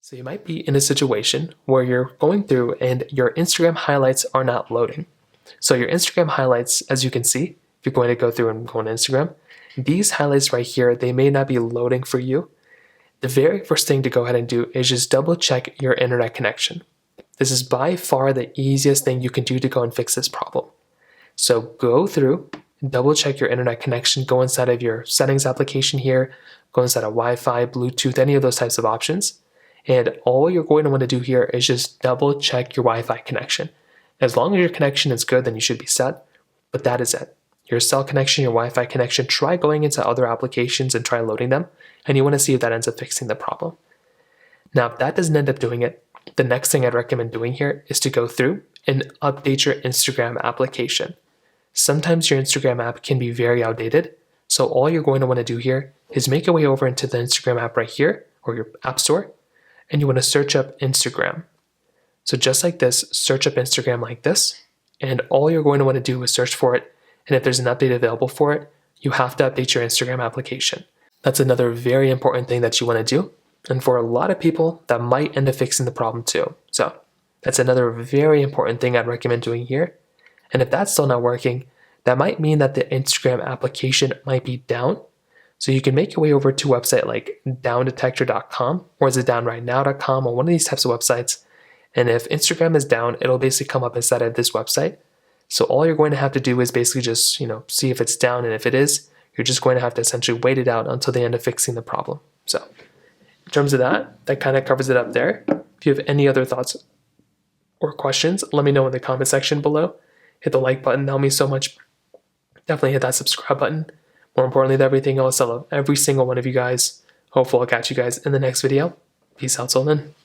So you might be in a situation where you're going through and your Instagram highlights are not loading. So your Instagram highlights, as you can see, if you're going to go through and go on Instagram, these highlights right here, they may not be loading for you. The very first thing to go ahead and do is just double check your internet connection. This is by far the easiest thing you can do to go and fix this problem. So go through, double check your internet connection, go inside of your settings application here, go inside of Wi-Fi, Bluetooth, any of those types of options. And all you're going to want to do here is just double check your Wi-Fi connection. As long as your connection is good, then you should be set, but that is it. Your cell connection, your Wi-Fi connection, try going into other applications and try loading them, and you want to see if that ends up fixing the problem. Now, if that doesn't end up doing it, the next thing I'd recommend doing here is to go through and update your Instagram application. Sometimes your Instagram app can be very outdated, so all you're going to want to do here is make your way over into the Instagram app right here, or your app store, and you want to search up Instagram. So just like this, search up Instagram like this, and all you're going to want to do is search for it, and if there's an update available for it, you have to update your Instagram application. That's another very important thing that you want to do, and for a lot of people, that might end up fixing the problem too. So that's another very important thing I'd recommend doing here, and if that's still not working, that might mean that the Instagram application might be down. So you can make your way over to a website like downdetector.com or is it downrightnow.com or one of these types of websites. And if Instagram is down, it'll basically come up inside of this website. So all you're going to have to do is basically just, see if it's down. And if it is, you're just going to have to essentially wait it out until they end up fixing the problem. So in terms of that kind of covers it up there. If you have any other thoughts or questions, let me know in the comment section below. Hit the like button, that helps me so much. Definitely hit that subscribe button. More importantly than everything else, I love every single one of you guys. Hopefully I'll catch you guys in the next video. Peace out till then.